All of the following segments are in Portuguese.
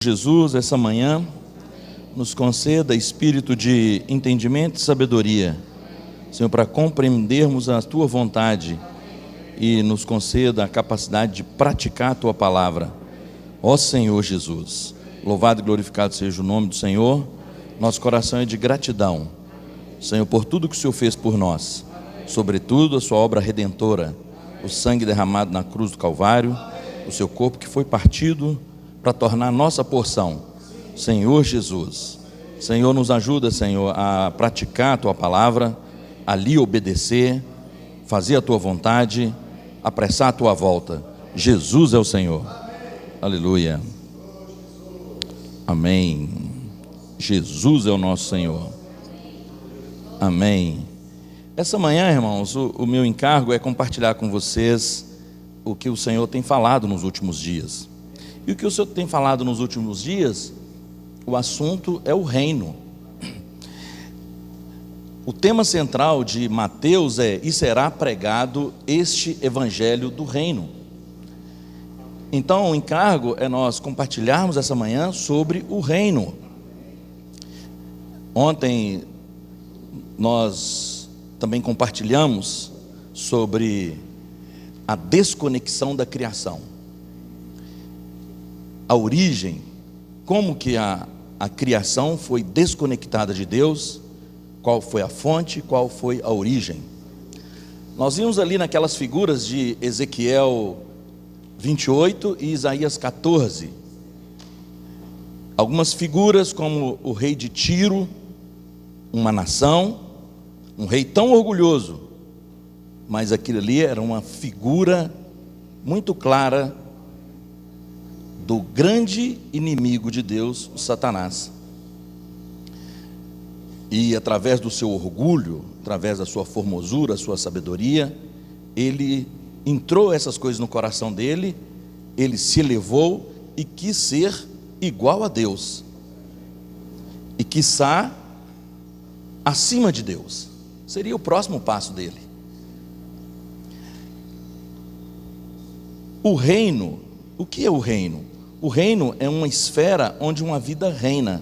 Jesus, essa manhã, nos conceda espírito de entendimento e sabedoria, Senhor, para compreendermos a Tua vontade e nos conceda a capacidade de praticar a Tua palavra. Ó Senhor Jesus, louvado e glorificado seja o nome do Senhor. Nosso coração é de gratidão, Senhor, por tudo que o Senhor fez por nós, sobretudo a Sua obra redentora, o sangue derramado na cruz do Calvário, o Seu corpo que foi partido para tornar nossa porção. Senhor Jesus, Senhor, nos ajuda, Senhor, a praticar a Tua palavra, a lhe obedecer, fazer a Tua vontade, apressar a Tua volta. Jesus é o Senhor. Aleluia. Amém. Jesus é o nosso Senhor. Amém. Essa manhã, irmãos, o meu encargo é compartilhar com vocês o que o Senhor tem falado nos últimos dias. E o que o Senhor tem falado nos últimos dias, o assunto é o reino. O tema central de Mateus é: e será pregado este evangelho do reino. Então o encargo é nós compartilharmos essa manhã sobre o reino. Ontem nós também compartilhamos sobre a desconexão da criação. A origem, como que a criação foi desconectada de Deus, qual foi a fonte, qual foi a origem. Nós vimos ali naquelas figuras de Ezequiel 28 e Isaías 14, algumas figuras como o rei de Tiro, uma nação, um rei tão orgulhoso, mas aquilo ali era uma figura muito clara do grande inimigo de Deus, o Satanás. E através do seu orgulho, através da sua formosura, sua sabedoria, ele entrou essas coisas no coração dele, ele se elevou e quis ser igual a Deus, e quiçá acima de Deus. Seria o próximo passo dele. O reino, o que é o reino? O reino é uma esfera onde uma vida reina.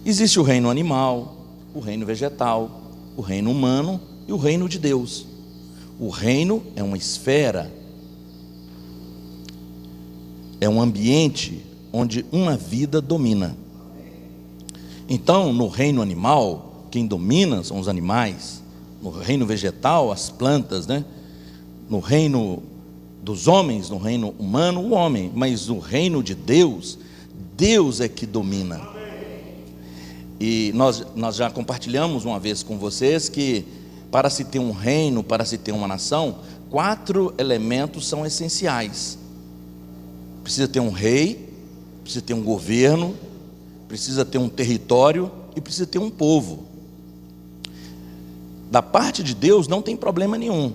Existe o reino animal, o reino vegetal, o reino humano e o reino de Deus. O reino é uma esfera, é um ambiente onde uma vida domina. Então, no reino animal, quem domina são os animais. No reino vegetal, as plantas, né? No reino dos homens, no reino humano, o homem. Mas no reino de Deus, Deus é que domina. E nós já compartilhamos uma vez com vocês que para se ter um reino, para se ter uma nação, 4 elementos são essenciais. Precisa ter um rei, precisa ter um governo, precisa ter um território e precisa ter um povo. Da parte de Deus não tem problema nenhum.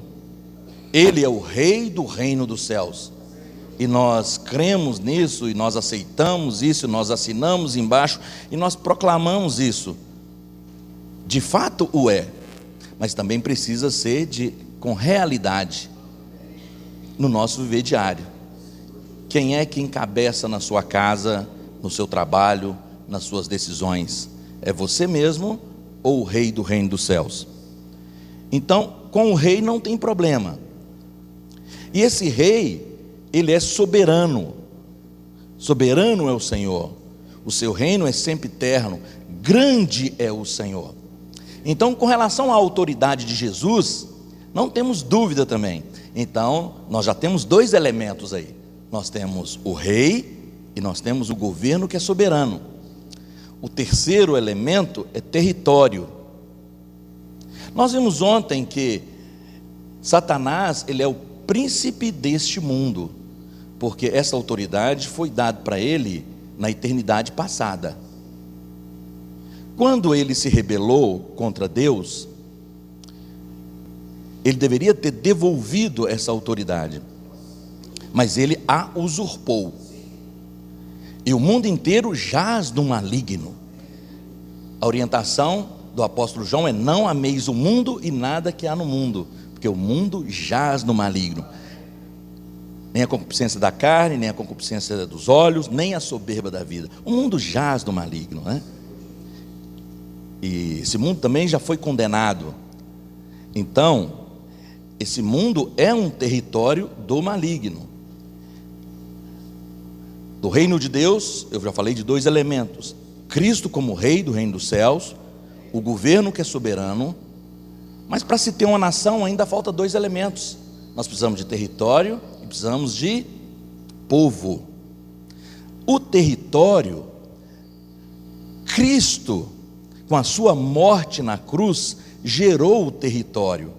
Ele é o rei do reino dos céus. E nós cremos nisso, e nós aceitamos isso, nós assinamos embaixo, e nós proclamamos isso. De fato o é, mas também precisa ser com realidade no nosso viver diário. Quem é que encabeça na sua casa, no seu trabalho, nas suas decisões? É você mesmo ou o rei do reino dos céus? Então, com o rei não tem problema. E esse rei, ele é soberano. Soberano é o Senhor. O seu reino é sempre eterno. Grande é o Senhor. Então, com relação à autoridade de Jesus, não temos dúvida também. Então, nós já temos 2 elementos aí. Nós temos o rei e nós temos o governo que é soberano. O terceiro elemento é território. Nós vimos ontem que Satanás, ele é o príncipe deste mundo, porque essa autoridade foi dada para ele na eternidade passada. Quando ele se rebelou contra Deus, ele deveria ter devolvido essa autoridade, mas ele a usurpou. E o mundo inteiro jaz no maligno. A orientação do apóstolo João é: não ameis o mundo e nada que há no mundo, porque o mundo jaz no maligno. Nem a concupiscência da carne, nem a concupiscência dos olhos, nem a soberba da vida. O mundo jaz do maligno, né? E esse mundo também já foi condenado. Então, esse mundo é um território do maligno. Do reino de Deus, eu já falei de dois elementos: Cristo como rei do reino dos céus, o governo que é soberano. Mas para se ter uma nação ainda falta dois elementos. Nós precisamos de território e precisamos de povo. O território, Cristo, com a sua morte na cruz, gerou o território.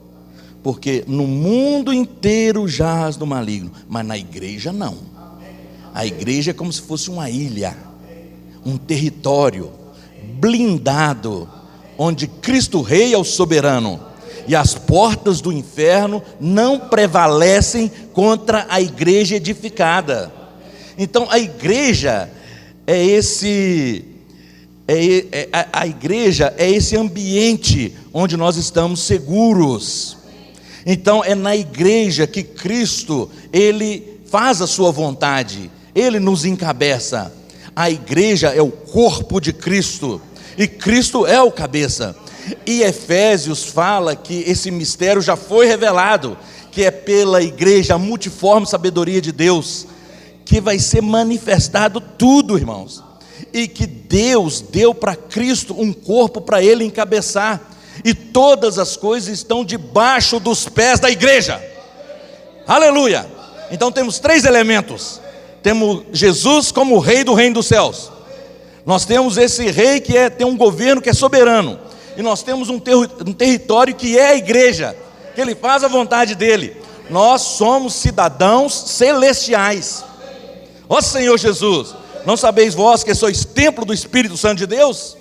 Porque no mundo inteiro jaz do maligno, mas na igreja não. A igreja é como se fosse uma ilha, um território blindado, onde Cristo Rei é o soberano, e as portas do inferno não prevalecem contra a igreja edificada. Então a igreja é a igreja é esse ambiente onde nós estamos seguros. Então é na igreja que Cristo, Ele faz a sua vontade, Ele nos encabeça. A igreja é o corpo de Cristo, e Cristo é o cabeça. E Efésios fala que esse mistério já foi revelado, que é pela igreja, a multiforme sabedoria de Deus, que vai ser manifestado tudo, irmãos. E que Deus deu para Cristo um corpo para Ele encabeçar, e todas as coisas estão debaixo dos pés da igreja. Aleluia! Então temos três elementos. Temos Jesus como rei do reino dos céus. Nós temos esse rei que tem um governo que é soberano. E nós temos um território que é a igreja, que Ele faz a vontade dEle. Nós somos cidadãos celestiais. Ó Senhor Jesus, não sabeis vós que sois templo do Espírito Santo de Deus?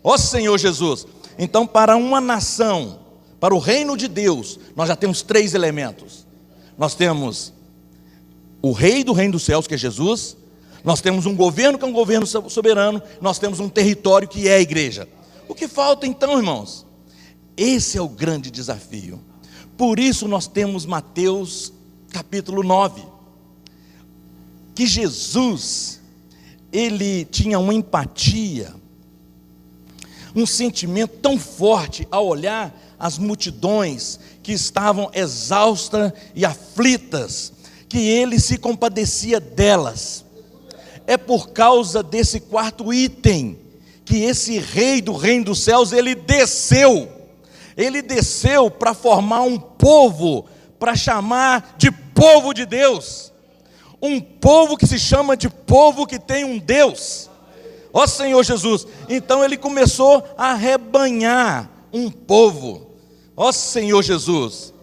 Ó Senhor Jesus. Então, para uma nação, para o reino de Deus, nós já temos três elementos. Nós temos o rei do reino dos céus, que é Jesus. Nós temos um governo que é um governo soberano. Nós temos um território que é a igreja. O que falta então, irmãos? Esse é o grande desafio. Por isso nós temos Mateus capítulo 9. Que Jesus, Ele tinha uma empatia, um sentimento tão forte ao olhar as multidões que estavam exaustas e aflitas, que Ele se compadecia delas. É por causa desse quarto item que esse rei do reino dos céus, ele desceu para formar um povo, para chamar de povo de Deus, um povo que se chama de povo que tem um Deus. Ó Senhor Jesus. Então ele começou a rebanhar um povo. Ó Senhor Jesus.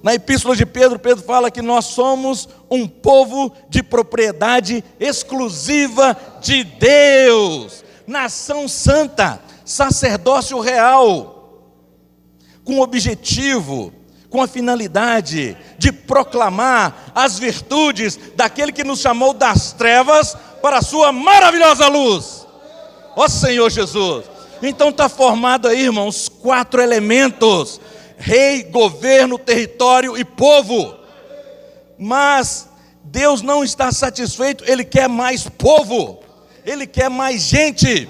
Na epístola de Pedro, Pedro fala que nós somos um povo de propriedade exclusiva de Deus, nação santa, sacerdócio real, com o objetivo, com a finalidade de proclamar as virtudes daquele que nos chamou das trevas para a sua maravilhosa luz. Ó Senhor Jesus. Então está formado aí, irmãos, 4 elementos: rei, governo, território e povo. Mas Deus não está satisfeito, Ele quer mais povo, Ele quer mais gente.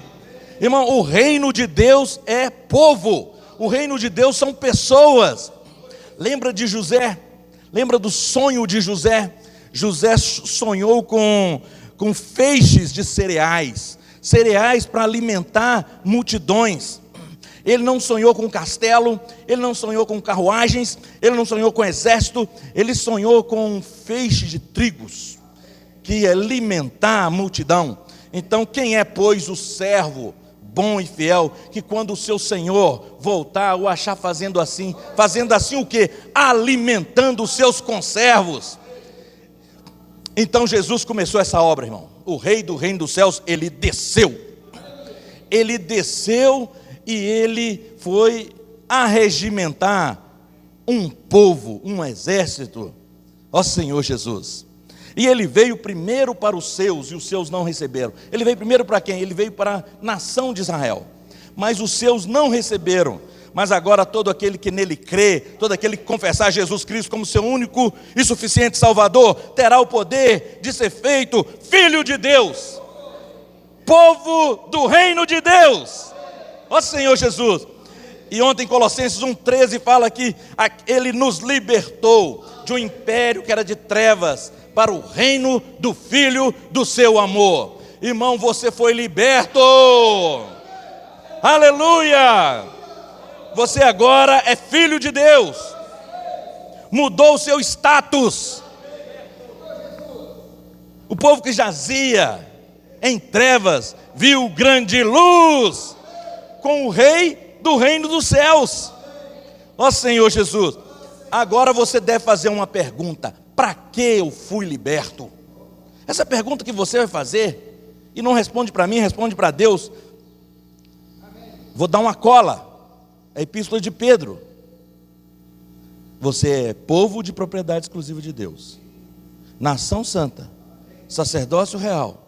Irmão, o reino de Deus é povo, o reino de Deus são pessoas. Lembra de José? Lembra do sonho de José? José sonhou com feixes de cereais para alimentar multidões. Ele não sonhou com castelo, ele não sonhou com carruagens, ele não sonhou com exército, ele sonhou com feixes de trigos, que ia alimentar a multidão. Então quem é, pois, o servo bom e fiel, que quando o seu senhor voltar, o achar fazendo assim o quê? Alimentando os seus conservos. Então Jesus começou essa obra, irmão. O rei do reino dos céus, ele desceu e ele foi arregimentar um povo, um exército. Ó Senhor Jesus. E ele veio primeiro para os seus, e os seus não receberam. Ele veio primeiro para quem? Ele veio para a nação de Israel. Mas os seus não receberam. mas agora todo aquele que nele crê, todo aquele que confessar Jesus Cristo como seu único e suficiente Salvador, terá o poder de ser feito filho de Deus, povo do reino de Deus. Ó Senhor Jesus. E ontem Colossenses 1,13 fala que Ele nos libertou de um império que era de trevas para o reino do Filho do seu amor. Irmão, você foi liberto. Aleluia! Você agora é filho de Deus. Mudou o seu status. O povo que jazia em trevas viu grande luz com o Rei do reino dos céus. Ó Senhor Jesus, agora você deve fazer uma pergunta: para que eu fui liberto? Essa pergunta que você vai fazer, e não responde para mim, responde para Deus. Vou dar uma cola, a epístola de Pedro. Você é povo de propriedade exclusiva de Deus, nação santa, sacerdócio real,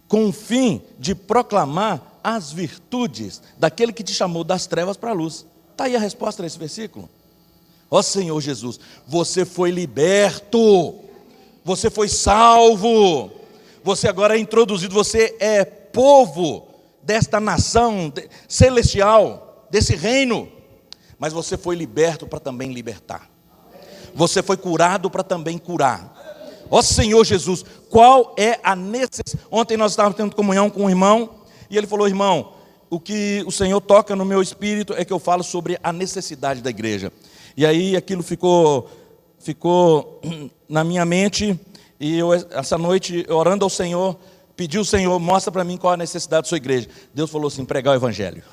com o fim de proclamar as virtudes daquele que te chamou das trevas para a luz. Está aí a resposta nesse versículo. Ó Senhor Jesus, você foi liberto, você foi salvo, você agora é introduzido, você é povo desta nação celestial, desse reino, mas você foi liberto para também libertar, você foi curado para também curar. Ó Senhor Jesus, qual é a necessidade? Ontem nós estávamos tendo comunhão com um irmão, e ele falou: irmão, o que o Senhor toca no meu espírito é que eu falo sobre a necessidade da igreja. E aí aquilo ficou na minha mente, e eu, essa noite, orando ao Senhor, pedi ao Senhor: mostra para mim qual a necessidade da sua igreja. Deus falou assim: pregar o evangelho.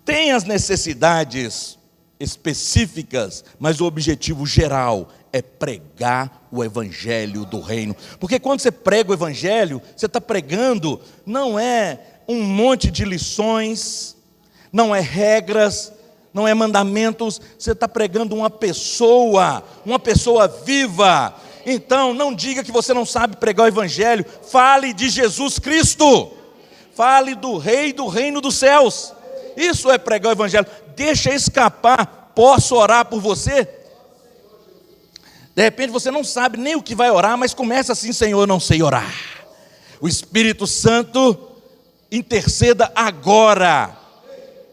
Tem as necessidades específicas, mas o objetivo geral é pregar o evangelho do reino. Porque quando você prega o evangelho, você está pregando, não é um monte de lições, não é regras, não é mandamentos, você está pregando uma pessoa viva. Então não diga que você não sabe pregar o evangelho, fale de Jesus Cristo, fale do Rei do reino dos céus. Isso é pregar o evangelho. Deixa escapar: posso orar por você? De repente você não sabe nem o que vai orar, mas começa assim: Senhor, eu não sei orar. O Espírito Santo interceda agora,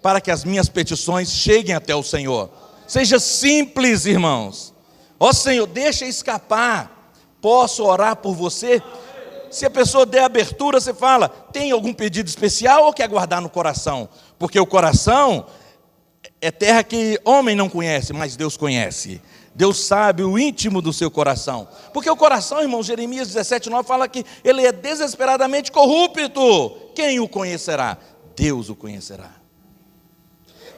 para que as minhas petições cheguem até o Senhor. Seja simples, irmãos. Ó Senhor, deixa escapar: posso orar por você? Se a pessoa der abertura, você fala: tem algum pedido especial ou quer guardar no coração? Porque o coração é terra que homem não conhece, mas Deus conhece. Deus sabe o íntimo do seu coração. Porque o coração, irmão, Jeremias 17,9 fala que ele é desesperadamente corrupto. Quem o conhecerá? Deus o conhecerá.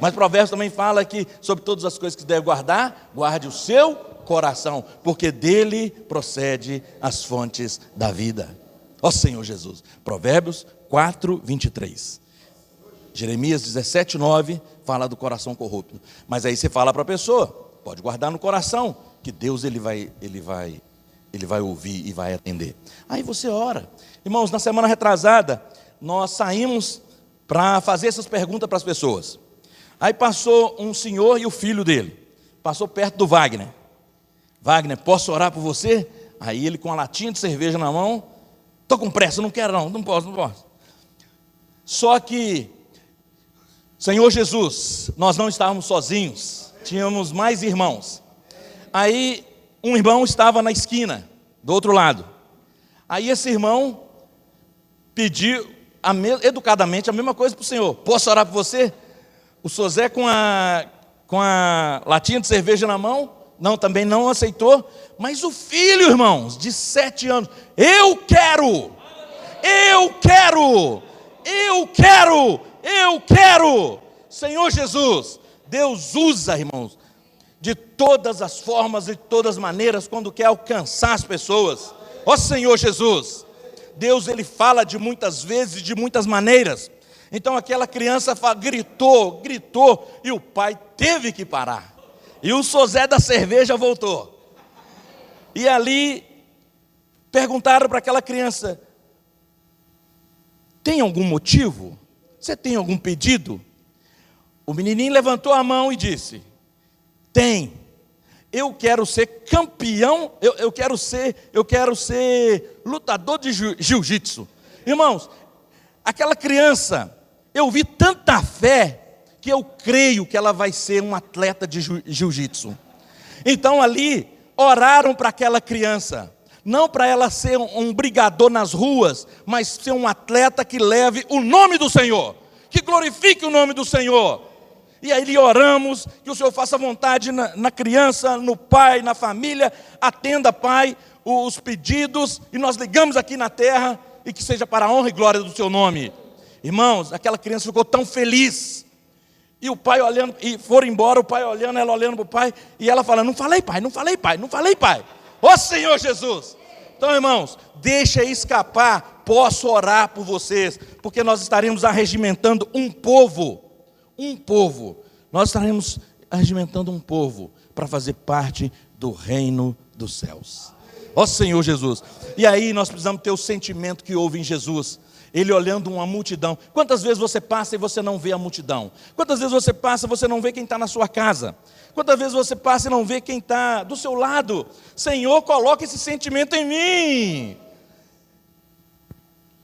Mas Provérbios também fala que sobre todas as coisas que deve guardar, guarde o seu coração, porque dele procede as fontes da vida. Ó Senhor Jesus. Provérbios 4:23. Jeremias 17,9 fala do coração corrupto. Mas aí você fala para a pessoa: pode guardar no coração, que Deus ele vai ouvir e vai atender. Aí você ora. Irmãos, na semana retrasada, nós saímos para fazer essas perguntas para as pessoas. Aí passou um senhor e o filho dele. Passou perto do Wagner. Wagner, posso orar por você? Aí ele com uma latinha de cerveja na mão: estou com pressa, não quero não posso. Só que, Senhor Jesus, nós não estávamos sozinhos, tínhamos mais irmãos. Aí um irmão estava na esquina, do outro lado. Aí esse irmão pediu educadamente a mesma coisa para o Senhor: posso orar por você? O Sozé com a latinha de cerveja na mão, também não aceitou. Mas o filho, irmãos, de 7 anos: eu quero. Senhor Jesus, Deus usa, irmãos, de todas as formas e de todas as maneiras quando quer alcançar as pessoas. Ó Senhor Jesus, Deus ele fala de muitas vezes, de muitas maneiras. Então aquela criança gritou, e o pai teve que parar. E o Sozé da cerveja voltou. E ali perguntaram para aquela criança: tem algum motivo? você tem algum pedido? O menininho levantou a mão e disse: tem. Eu quero ser campeão, eu quero ser lutador de jiu-jitsu. Irmãos, aquela criança, eu vi tanta fé, que eu creio que ela vai ser um atleta de jiu-jitsu. Então ali, oraram para aquela criança, não para ela ser um brigador nas ruas, mas ser um atleta que leve o nome do Senhor, que glorifique o nome do Senhor. E aí oramos, que o Senhor faça vontade na criança, no pai, na família, atenda, Pai, os pedidos, e nós ligamos aqui na terra, e que seja para a honra e glória do Seu nome. Irmãos, aquela criança ficou tão feliz, e o pai olhando, e foram embora, o pai olhando, ela olhando para o pai, e ela falando: não falei, pai, não falei, pai, não falei, pai. Ó Senhor Jesus! Então, irmãos, deixa escapar, posso orar por vocês, porque nós estaremos arregimentando um povo, nós estaremos arregimentando um povo, para fazer parte do reino dos céus. Ó Senhor Jesus! E aí nós precisamos ter o sentimento que houve em Jesus, Ele olhando uma multidão. Quantas vezes você passa e você não vê a multidão? Quantas vezes você passa e você não vê quem está na sua casa? Quantas vezes você passa e não vê quem está do seu lado? Senhor, coloca esse sentimento em mim.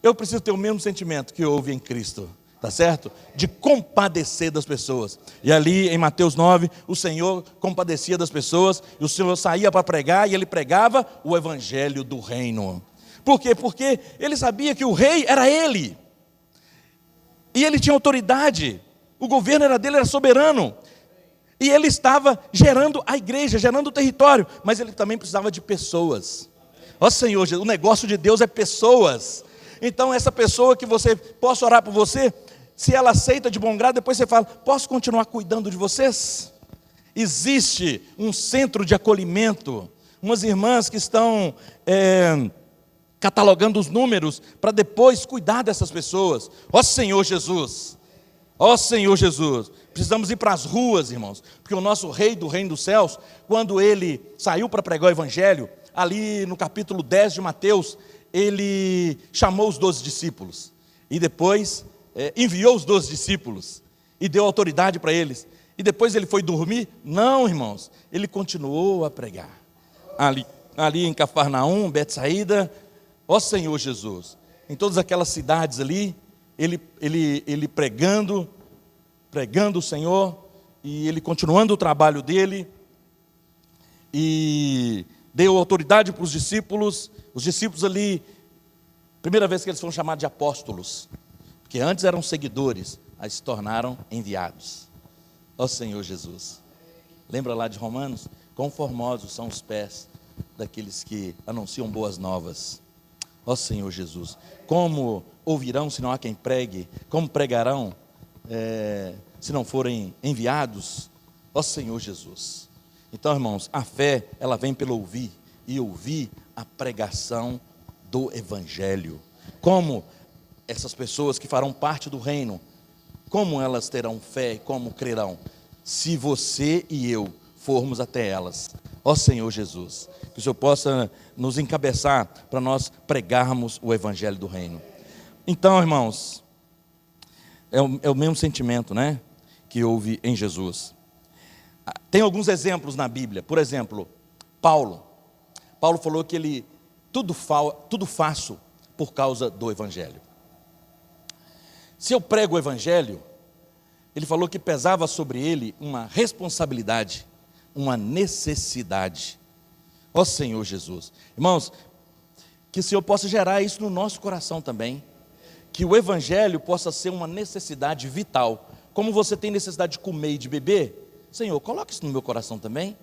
Eu preciso ter o mesmo sentimento que houve em Cristo, tá certo? De compadecer das pessoas. E ali em Mateus 9, o Senhor compadecia das pessoas, e o Senhor saía para pregar, e Ele pregava o evangelho do reino. Por quê? Porque Ele sabia que o rei era Ele, e Ele tinha autoridade, o governo era dele, era soberano, e Ele estava gerando a igreja, gerando o território, mas Ele também precisava de pessoas. Ó Senhor, o negócio de Deus é pessoas. Então essa pessoa que você possa orar por você, se ela aceita de bom grado, depois você fala: posso continuar cuidando de vocês? Existe um centro de acolhimento, umas irmãs que estão catalogando os números, para depois cuidar dessas pessoas. Ó Senhor Jesus! Ó Senhor Jesus! Precisamos ir para as ruas, irmãos, porque o nosso rei do reino dos céus, quando ele saiu para pregar o evangelho, ali no capítulo 10 de Mateus, ele chamou os 12 discípulos, e depois enviou os 12 discípulos, e deu autoridade para eles, e depois ele foi dormir? Não, irmãos, ele continuou a pregar, ali em Cafarnaum, Betsaída, ó Senhor Jesus, em todas aquelas cidades ali, ele pregando o Senhor, e ele continuando o trabalho dele, e deu autoridade para os discípulos ali, primeira vez que eles foram chamados de apóstolos, porque antes eram seguidores, aí se tornaram enviados. Ó Senhor Jesus, lembra lá de Romanos? Quão formosos são os pés daqueles que anunciam boas novas. Ó Senhor Jesus, como ouvirão se não há quem pregue? Como pregarão se não forem enviados? Ó Senhor Jesus. Então, irmãos, a fé, ela vem pelo ouvir, e ouvir a pregação do evangelho. Como essas pessoas que farão parte do reino, como elas terão fé e como crerão? Se você e eu formos até elas. Ó Senhor Jesus, que o Senhor possa nos encabeçar para nós pregarmos o evangelho do reino. Então, irmãos, é o mesmo sentimento, né, que houve em Jesus. Tem alguns exemplos na Bíblia. Por exemplo, Paulo falou que ele tudo faço por causa do evangelho. Se eu prego o evangelho, ele falou que pesava sobre ele uma responsabilidade, uma necessidade. Ó Senhor Jesus. Irmãos, que o Senhor possa gerar isso no nosso coração também, que o evangelho possa ser uma necessidade vital. Como você tem necessidade de comer e de beber, Senhor, coloque isso no meu coração também,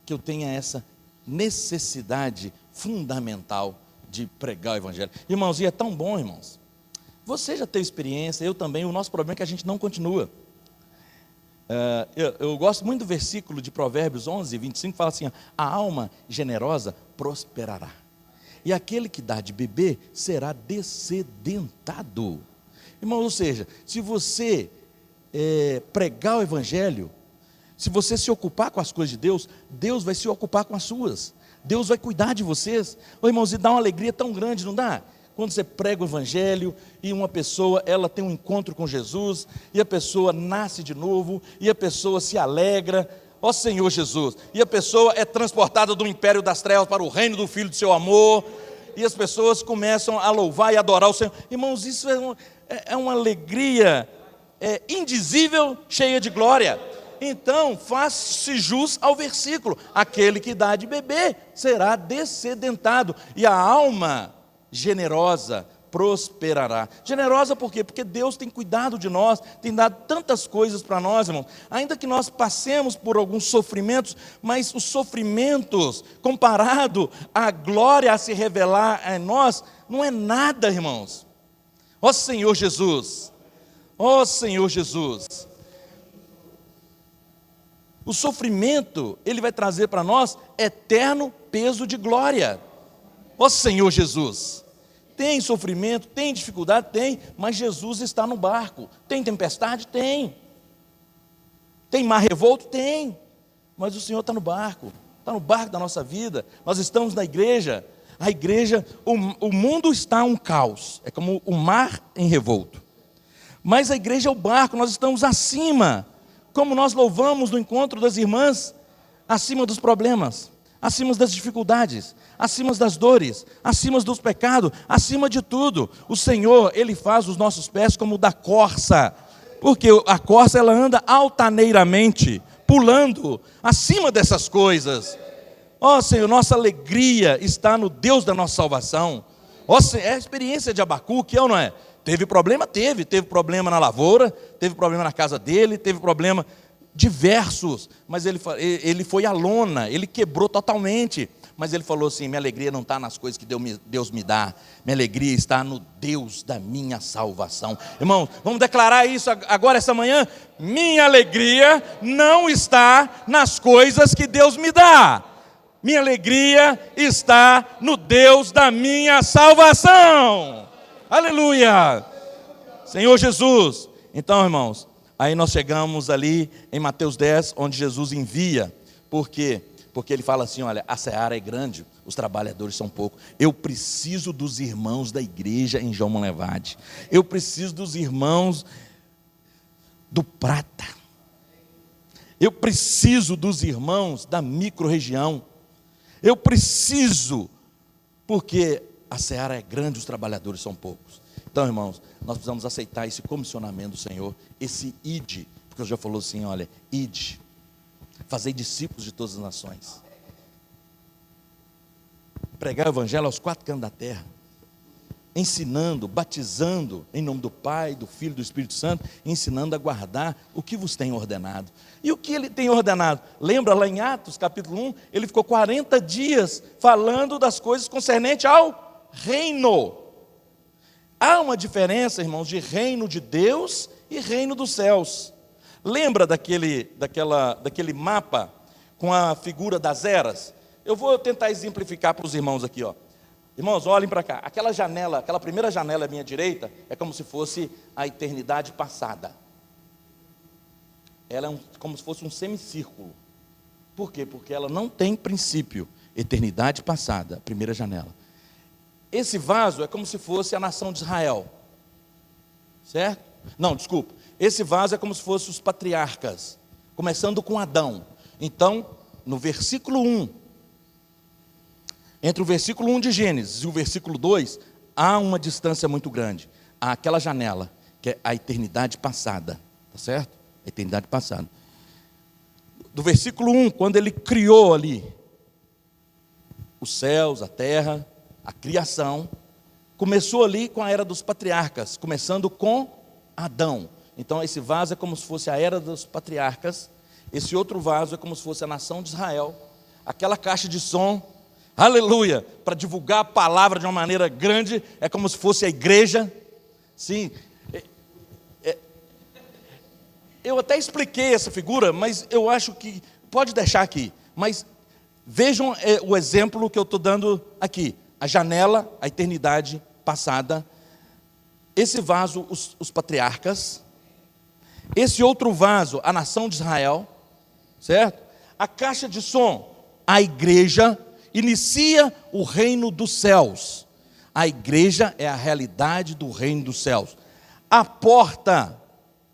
que eu tenha essa necessidade fundamental de pregar o evangelho. Irmãos, e é tão bom, irmãos. Você já teve experiência, eu também. O nosso problema é que a gente não continua. Eu gosto muito do versículo de Provérbios 11, 25, que fala assim: a alma generosa prosperará, e aquele que dá de beber será dessedentado. Irmão, ou seja, se você pregar o evangelho, se você se ocupar com as coisas de Deus, Deus vai se ocupar com as suas. Deus vai cuidar de vocês. Ô, irmãos, e dá uma alegria tão grande, não dá? quando você prega o evangelho e uma pessoa, ela tem um encontro com Jesus, e a pessoa nasce de novo, e a pessoa se alegra, ó Senhor Jesus, e a pessoa é transportada do império das trevas para o reino do Filho do seu amor, e as pessoas começam a louvar e adorar o Senhor. Irmãos, isso é uma alegria indizível, cheia de glória. Então, faz-se jus ao versículo: aquele que dá de beber será dessedentado, e a alma generosa prosperará. Generosa por quê? Porque Deus tem cuidado de nós, tem dado tantas coisas para nós, irmãos, ainda que nós passemos por alguns sofrimentos, mas os sofrimentos, comparado à glória a se revelar em nós, não é nada, irmãos. Ó Senhor Jesus, ó Senhor Jesus, o sofrimento, ele vai trazer para nós eterno peso de glória. Ó Senhor Jesus, tem sofrimento, tem dificuldade? Tem, mas Jesus está no barco. Tem tempestade? Tem. Tem mar revolto? Tem, mas o Senhor está no barco da nossa vida. Nós estamos na igreja, a igreja, o mundo está um caos, é como o mar em revolto, mas a igreja é o barco, nós estamos acima, como nós louvamos no encontro das irmãs, acima dos problemas, acima das dificuldades, acima das dores, acima dos pecados, acima de tudo. O Senhor, Ele faz os nossos pés como o da corça, porque a corça ela anda altaneiramente, pulando acima dessas coisas. Ó Senhor, nossa alegria está no Deus da nossa salvação. Ó Senhor, é a experiência de Abacuque, é ou não é? Teve problema? Teve problema na lavoura, teve problema na casa dele, teve problema diversos, mas ele foi à lona, ele quebrou totalmente, mas ele falou assim: minha alegria não está nas coisas que Deus me dá, minha alegria está no Deus da minha salvação. Irmãos, vamos declarar isso agora essa manhã: minha alegria não está nas coisas que Deus me dá, minha alegria está no Deus da minha salvação. Aleluia, Senhor Jesus. Então, irmãos, aí nós chegamos ali em Mateus 10, onde Jesus envia. Por quê? Porque ele fala assim: olha, a seara é grande, os trabalhadores são poucos. Eu preciso dos irmãos da igreja em João Monlevade. Eu preciso dos irmãos do Prata. Eu preciso dos irmãos da micro-região. Eu preciso, porque a seara é grande, os trabalhadores são poucos. Então, irmãos, nós precisamos aceitar esse comissionamento do Senhor, esse ide, porque Deus já falou assim: olha, ide, fazei discípulos de todas as nações, pregar o evangelho aos 4 cantos da terra, ensinando, batizando em nome do Pai, do Filho e do Espírito Santo, ensinando a guardar o que vos tem ordenado. E o que ele tem ordenado? Lembra lá em Atos capítulo 1, ele ficou 40 dias falando das coisas concernentes ao reino. Há uma diferença, irmãos, de reino de Deus e reino dos céus. Lembra daquele mapa com a figura das eras? Eu vou tentar exemplificar para os irmãos aqui, ó. Irmãos, olhem para cá. Aquela janela, aquela primeira janela à minha direita, é como se fosse a eternidade passada. Ela é como se fosse um semicírculo. Por quê? Porque ela não tem princípio. Eternidade passada, primeira janela. Esse vaso é como se fosse a nação de Israel, certo? Não, desculpa. Esse vaso é como se fosse os patriarcas, começando com Adão. Então, no versículo 1, entre o versículo 1 de Gênesis e o versículo 2, há uma distância muito grande. Há aquela janela, que é a eternidade passada, tá certo? A eternidade passada. Do versículo 1, quando ele criou ali os céus, a terra, a criação, começou ali com a era dos patriarcas, começando com Adão. Então esse vaso é como se fosse a era dos patriarcas, esse outro vaso é como se fosse a nação de Israel, aquela caixa de som, aleluia, para divulgar a palavra de uma maneira grande, é como se fosse a igreja. Sim, eu até expliquei essa figura, mas eu acho que, pode deixar aqui, mas vejam o exemplo que eu estou dando aqui. A janela, a eternidade passada, esse vaso, os patriarcas, esse outro vaso, a nação de Israel, certo? A caixa de som, a igreja, inicia o reino dos céus. A igreja é a realidade do reino dos céus. A porta,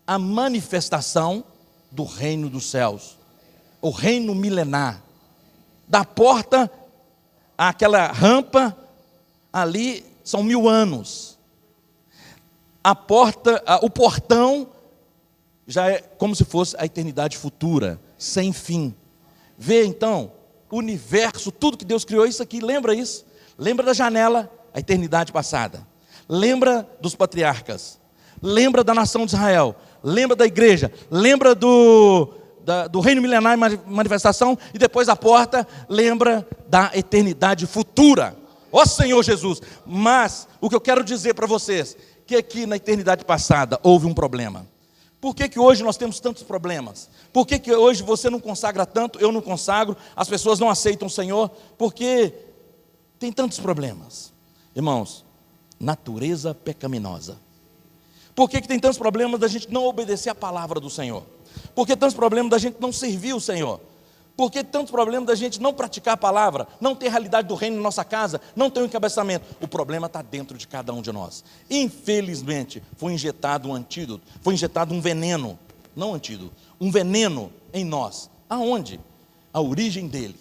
a manifestação do reino dos céus. O reino milenar. Da porta àquela rampa, ali são 1000 anos. A porta, o portão, já é como se fosse a eternidade futura, sem fim. Vê então, o universo, tudo que Deus criou, isso aqui, lembra isso? Lembra da janela, a eternidade passada. Lembra dos patriarcas. Lembra da nação de Israel. Lembra da igreja. Lembra do reino milenar e manifestação. E depois da porta, lembra da eternidade futura. Ó Senhor Jesus. Mas, o que eu quero dizer para vocês, que aqui na eternidade passada houve um problema. Por que hoje nós temos tantos problemas? Por que hoje você não consagra tanto, eu não consagro, as pessoas não aceitam o Senhor? Porque tem tantos problemas. Irmãos, natureza pecaminosa. Por que tem tantos problemas da gente não obedecer a palavra do Senhor? Por que tantos problemas da gente não servir o Senhor? Por que tantos problemas da gente não praticar a palavra, não ter a realidade do reino em nossa casa, não ter um encabeçamento? O problema está dentro de cada um de nós. Infelizmente, foi injetado um antídoto, foi injetado um veneno, não antídoto, um veneno em nós. Aonde? A origem dele,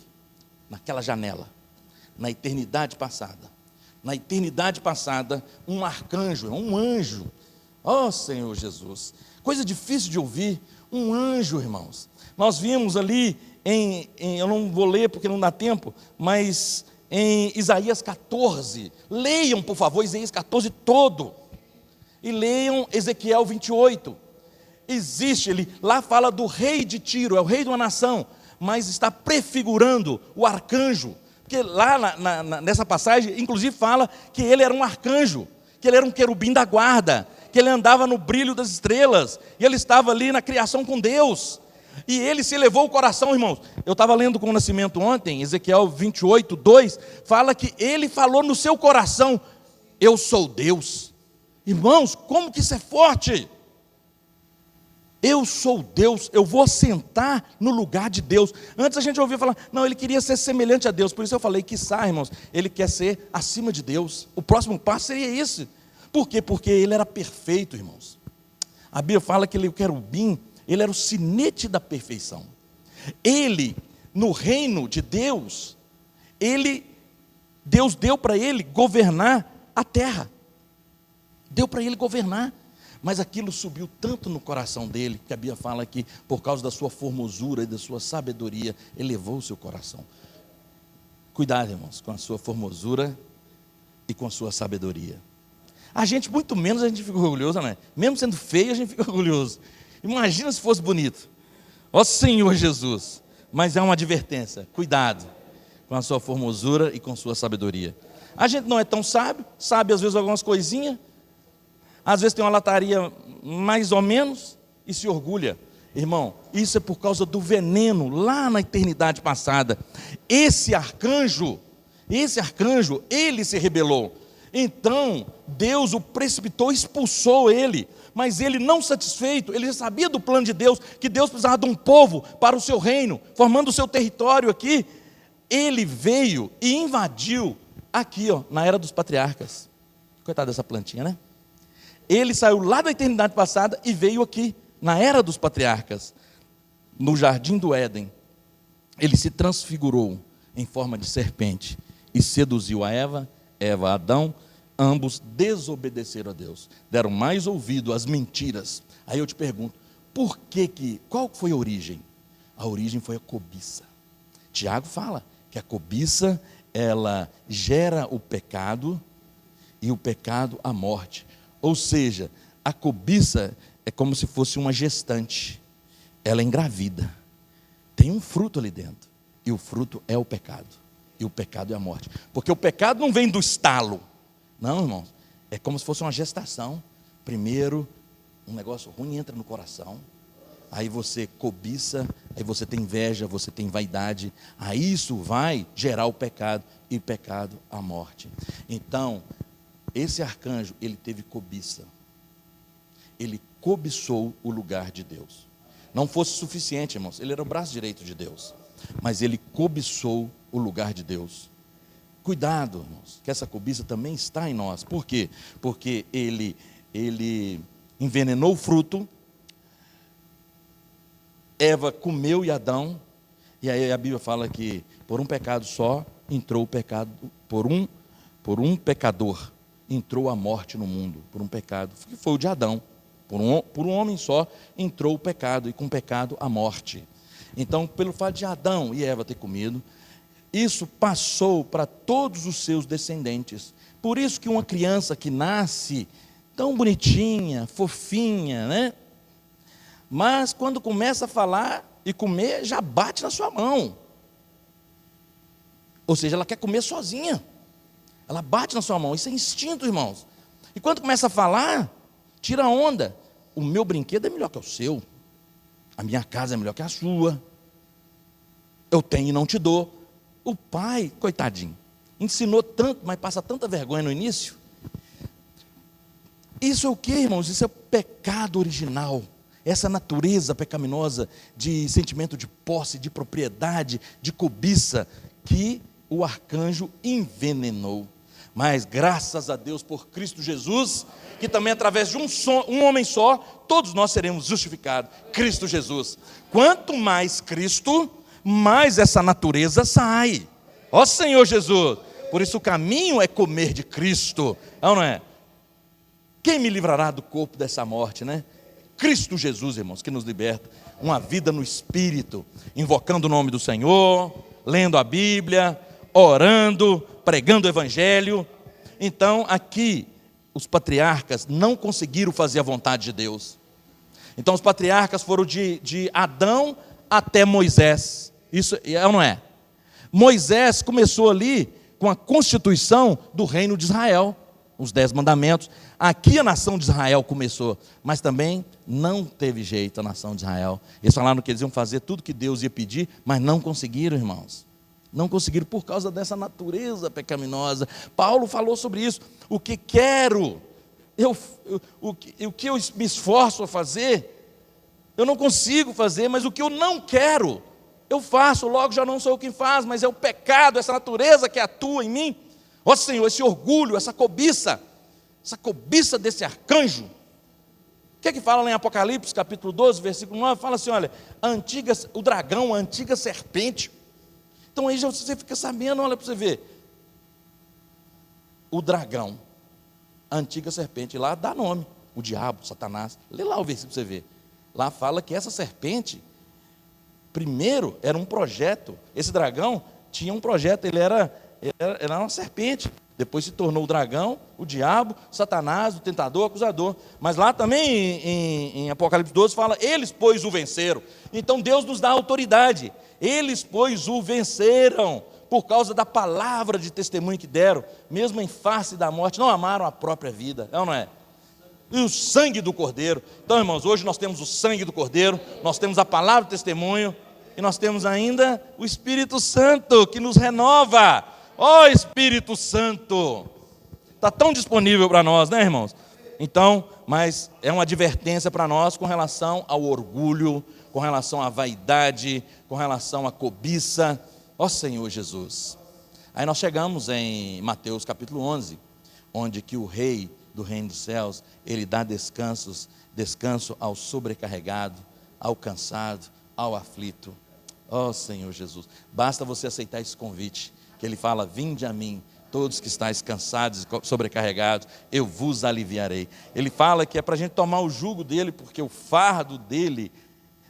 naquela janela, na eternidade passada. Na eternidade passada, um arcanjo, um anjo, ó Senhor Jesus, coisa difícil de ouvir, um anjo, irmãos. Nós vimos ali eu não vou ler porque não dá tempo, mas em Isaías 14, leiam por favor Isaías 14 todo, e leiam Ezequiel 28, existe, lá fala do rei de Tiro, é o rei de uma nação, mas está prefigurando o arcanjo, porque lá nessa passagem, inclusive fala que ele era um arcanjo, que ele era um querubim da guarda, que ele andava no brilho das estrelas, e ele estava ali na criação com Deus, e ele se elevou o coração, irmãos. Eu estava lendo com o Nascimento ontem, Ezequiel 28, 2, fala que ele falou no seu coração, eu sou Deus. Irmãos, como que isso é forte? Eu sou Deus, eu vou sentar no lugar de Deus. Antes a gente ouvia falar, não, ele queria ser semelhante a Deus, por isso eu falei, quiçá, irmãos, ele quer ser acima de Deus. O próximo passo seria esse. Por quê? Porque ele era perfeito, irmãos. A Bíblia fala que ele, o querubim, ele era o sinete da perfeição. Ele, no reino de Deus, Deus deu para ele governar a terra. Deu para ele governar. Mas aquilo subiu tanto no coração dele, que a Bíblia fala que, por causa da sua formosura e da sua sabedoria, elevou o seu coração. Cuidado, irmãos, com a sua formosura e com a sua sabedoria. A gente, muito menos, a gente fica orgulhoso, não é? Mesmo sendo feio, a gente fica orgulhoso. Imagina se fosse bonito. Ó Senhor Jesus. Mas é uma advertência. Cuidado com a sua formosura e com a sua sabedoria. A gente não é tão sábio, sabe às vezes algumas coisinhas, às vezes tem uma lataria mais ou menos e se orgulha. Irmão, isso é por causa do veneno lá na eternidade passada. Esse arcanjo, ele se rebelou. Então, Deus o precipitou, expulsou ele. Mas ele, não satisfeito, ele já sabia do plano de Deus, que Deus precisava de um povo para o seu reino, formando o seu território aqui. Ele veio e invadiu aqui, ó, na era dos patriarcas. Coitado dessa plantinha, né? Ele saiu lá da eternidade passada e veio aqui, na era dos patriarcas, no jardim do Éden. Ele se transfigurou em forma de serpente e seduziu a Eva a Adão. Ambos desobedeceram a Deus, deram mais ouvido às mentiras. Aí eu te pergunto, qual foi a origem? A origem foi a cobiça. Tiago fala que a cobiça, ela gera o pecado, e o pecado a morte. Ou seja, a cobiça é como se fosse uma gestante, ela engravida, tem um fruto ali dentro, e o fruto é o pecado, e o pecado é a morte, porque o pecado não vem do estalo, não, irmãos, é como se fosse uma gestação. Primeiro, um negócio ruim entra no coração, aí você cobiça, aí você tem inveja, você tem vaidade, aí isso vai gerar o pecado, e pecado a morte. Então, esse arcanjo, ele teve cobiça, ele cobiçou o lugar de Deus. Não fosse suficiente, irmãos, ele era o braço direito de Deus, mas ele cobiçou o lugar de Deus. Cuidado, irmãos, que essa cobiça também está em nós. Por quê? Porque ele envenenou o fruto, Eva comeu e Adão, e aí a Bíblia fala que por um pecado só entrou o pecado, por um pecador entrou a morte no mundo, por um pecado, que foi o de Adão. Por um homem só entrou o pecado, e com o pecado a morte. Então, pelo fato de Adão e Eva ter comido, isso passou para todos os seus descendentes. Por isso que uma criança que nasce tão bonitinha, fofinha, né? Mas quando começa a falar e comer, já bate na sua mão. Ou seja, ela quer comer sozinha. Ela bate na sua mão. Isso é instinto, irmãos. E quando começa a falar, tira onda. O meu brinquedo é melhor que o seu. A minha casa é melhor que a sua. Eu tenho e não te dou. O pai, coitadinho, ensinou tanto, mas passa tanta vergonha no início. Isso é o que, irmãos? Isso é o pecado original. Essa natureza pecaminosa de sentimento de posse, de propriedade, de cobiça, que o arcanjo envenenou. Mas graças a Deus por Cristo Jesus, que também através de um homem só, todos nós seremos justificados. Cristo Jesus. Quanto mais Cristo, mais essa natureza sai. Ó Senhor Jesus. Por isso o caminho é comer de Cristo. Não é? Quem me livrará do corpo dessa morte, né? Cristo Jesus, irmãos, que nos liberta. Uma vida no Espírito, invocando o nome do Senhor, lendo a Bíblia, orando, pregando o Evangelho. Então, aqui, os patriarcas não conseguiram fazer a vontade de Deus. Então, os patriarcas foram de Adão até Moisés. Isso é ou não é? Moisés começou ali com a constituição do reino de Israel, os 10 mandamentos. Aqui a nação de Israel começou, mas também não teve jeito a nação de Israel. Eles falaram que eles iam fazer tudo que Deus ia pedir, mas não conseguiram, irmãos. Não conseguiram por causa dessa natureza pecaminosa. Paulo falou sobre isso. O que quero, o que eu me esforço a fazer, eu não consigo fazer, mas o que eu não quero, eu faço. Logo já não sou eu quem faz, mas é o pecado, essa natureza que atua em mim. Ó Senhor, esse orgulho, essa cobiça desse arcanjo. O que é que fala lá em Apocalipse, capítulo 12, versículo 9? Fala assim, olha, o dragão, a antiga serpente. Então aí já você fica sabendo, olha para você ver. O dragão, a antiga serpente, lá dá nome, o diabo, Satanás. Lê lá o versículo para você ver. Lá fala que essa serpente, primeiro era um projeto. Esse dragão tinha um projeto, ele era uma serpente. Depois se tornou o dragão, o diabo, Satanás, o tentador, o acusador. Mas lá também em Apocalipse 12 fala, eles, pois, o venceram. Então Deus nos dá autoridade. Eles, pois, o venceram por causa da palavra de testemunho que deram, mesmo em face da morte, não amaram a própria vida, não é? E o sangue do Cordeiro. Então, irmãos, hoje nós temos o sangue do Cordeiro, nós temos a palavra de testemunho, e nós temos ainda o Espírito Santo, que nos renova. Ó Espírito Santo, está tão disponível para nós, né, irmãos? Então, mas é uma advertência para nós com relação ao orgulho, com relação à vaidade, com relação à cobiça. Ó Senhor Jesus. Aí nós chegamos em Mateus capítulo 11, onde que o rei do reino dos céus, ele dá descanso ao sobrecarregado, ao cansado, ao aflito. Ó Senhor Jesus, basta você aceitar esse convite, que ele fala, vinde a mim, todos que estáis cansados e sobrecarregados, eu vos aliviarei. Ele fala que é para a gente tomar o jugo dele, porque o fardo dele,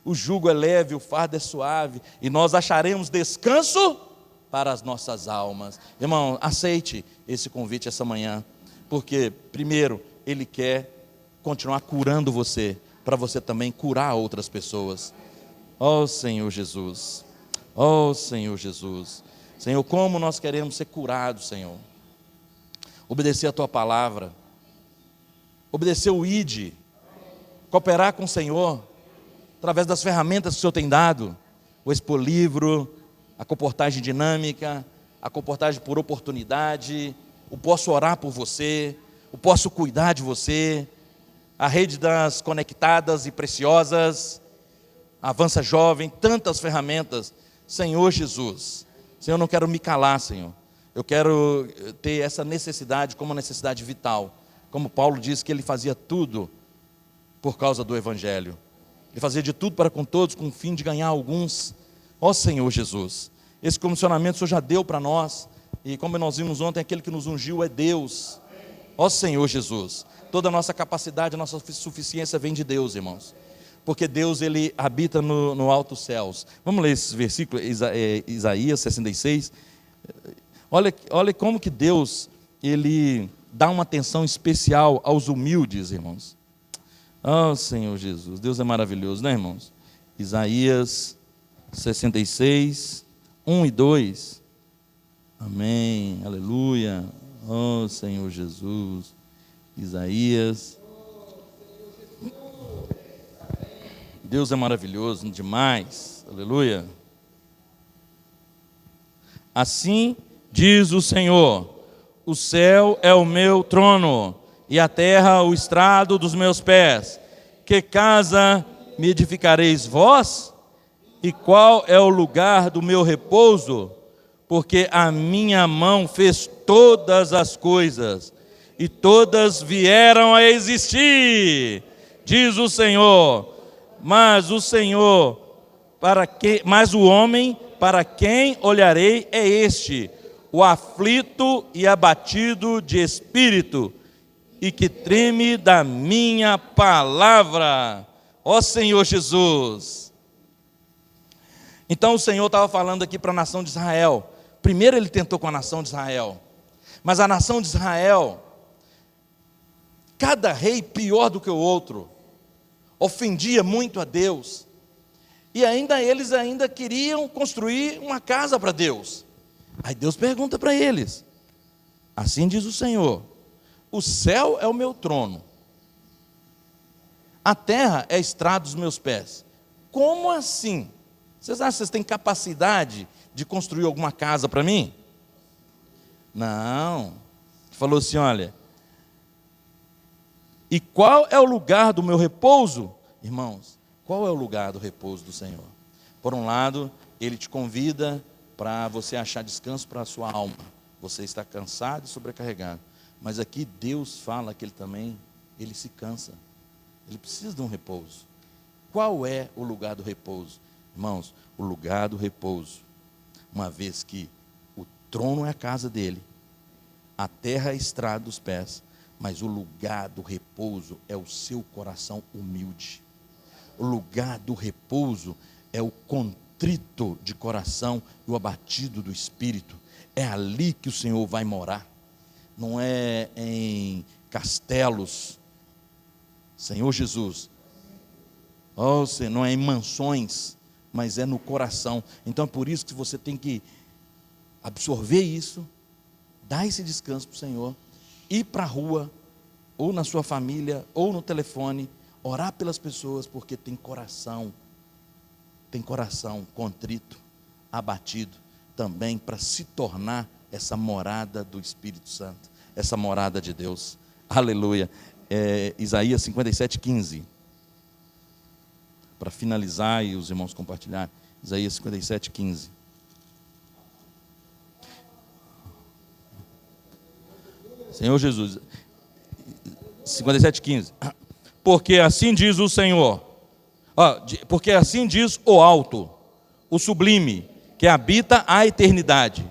o jugo é leve, o fardo é suave, e nós acharemos descanso para as nossas almas. Irmão, aceite esse convite essa manhã, porque primeiro, ele quer continuar curando você, para você também curar outras pessoas. Ó Senhor Jesus, ó Senhor Jesus. Senhor, como nós queremos ser curados, Senhor. Obedecer a Tua palavra, obedecer o ID, cooperar com o Senhor, através das ferramentas que o Senhor tem dado, o Expo Livro, a comportagem dinâmica, a comportagem por oportunidade, o posso orar por você, o posso cuidar de você, a rede das conectadas e preciosas, Avança Jovem, tantas ferramentas. Senhor Jesus, Senhor, eu não quero me calar, Senhor. Eu quero ter essa necessidade como uma necessidade vital. Como Paulo diz que ele fazia tudo por causa do Evangelho. Ele fazia de tudo para com todos, com o fim de ganhar alguns. Ó Senhor Jesus, esse comissionamento o Senhor já deu para nós. E como nós vimos ontem, aquele que nos ungiu é Deus. Ó Senhor Jesus, toda a nossa capacidade, a nossa suficiência vem de Deus, irmãos. Porque Deus, Ele habita no alto céus. Vamos ler esse versículo, Isaías 66. Olha como que Deus, Ele dá uma atenção especial aos humildes, irmãos. Oh Senhor Jesus, Deus é maravilhoso, né, irmãos? Isaías 66, 1 e 2. Amém, aleluia. Oh Senhor Jesus. Isaías. Deus é maravilhoso demais, aleluia. Assim diz o Senhor: o céu é o meu trono, e a terra o estrado dos meus pés. Que casa me edificareis vós? E qual é o lugar do meu repouso? Porque a minha mão fez todas as coisas, e todas vieram a existir, diz o Senhor. Mas o homem para quem olharei é este, o aflito e abatido de espírito, e que treme da minha palavra. Ó Senhor Jesus. Então o Senhor estava falando aqui para a nação de Israel. Primeiro ele tentou com a nação de Israel, mas a nação de Israel, cada rei pior do que o outro, ofendia muito a Deus, e eles queriam construir uma casa para Deus. Aí Deus pergunta para eles: assim diz o Senhor, o céu é o meu trono, a terra é a estrada dos meus pés. Como assim? Vocês acham que vocês têm capacidade de construir alguma casa para mim? Não. Ele falou assim: olha, e qual é o lugar do meu repouso? Irmãos, qual é o lugar do repouso do Senhor? Por um lado, Ele te convida para você achar descanso para a sua alma. Você está cansado e sobrecarregado. Mas aqui Deus fala que Ele se cansa. Ele precisa de um repouso. Qual é o lugar do repouso? Irmãos, o lugar do repouso, uma vez que o trono é a casa dele, a terra é a estrada dos pés, mas o lugar do repouso é o seu coração humilde. O lugar do repouso é o contrito de coração e o abatido do espírito. É ali que o Senhor vai morar. Não é em castelos, Senhor Jesus. Oh, Senhor, não é em mansões, mas é no coração. Então é por isso que você tem que absorver isso, dar esse descanso para o Senhor, ir para a rua, ou na sua família, ou no telefone, orar pelas pessoas, porque tem coração contrito, abatido, também para se tornar essa morada do Espírito Santo, essa morada de Deus. Aleluia. Isaías 57, 15. Para finalizar e os irmãos compartilhar, Isaías 57, 15. Senhor Jesus, 57, 15. Porque assim diz o Senhor, porque assim diz o alto, o sublime, que habita a eternidade,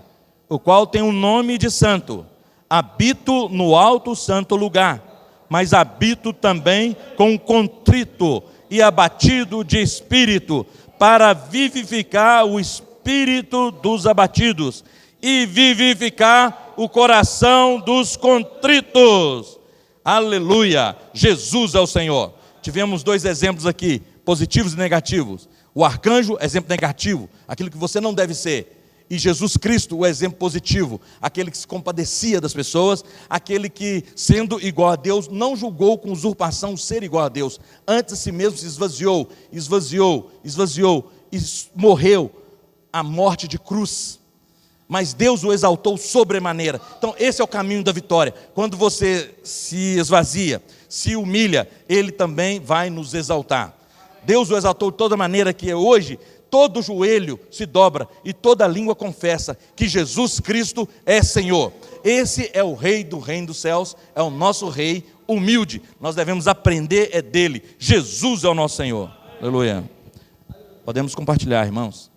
o qual tem o nome de santo. Habito no alto santo lugar, mas habito também com contrito e abatido de espírito, para vivificar o espírito dos abatidos e vivificar o coração dos contritos. Aleluia, Jesus é o Senhor. Tivemos 2 exemplos aqui, positivos e negativos. O arcanjo, exemplo negativo, aquilo que você não deve ser. E Jesus Cristo, o exemplo positivo, aquele que se compadecia das pessoas, aquele que, sendo igual a Deus, não julgou com usurpação ser igual a Deus. Antes a si mesmo se esvaziou e morreu a morte de cruz. Mas Deus o exaltou sobremaneira. Então esse é o caminho da vitória. Quando você se esvazia, se humilha, Ele também vai nos exaltar. Deus o exaltou de toda maneira que hoje todo joelho se dobra e toda língua confessa que Jesus Cristo é Senhor. Esse é o Rei do reino dos céus, é o nosso Rei humilde. Nós devemos aprender dele. Jesus é o nosso Senhor. Aleluia. Podemos compartilhar, irmãos.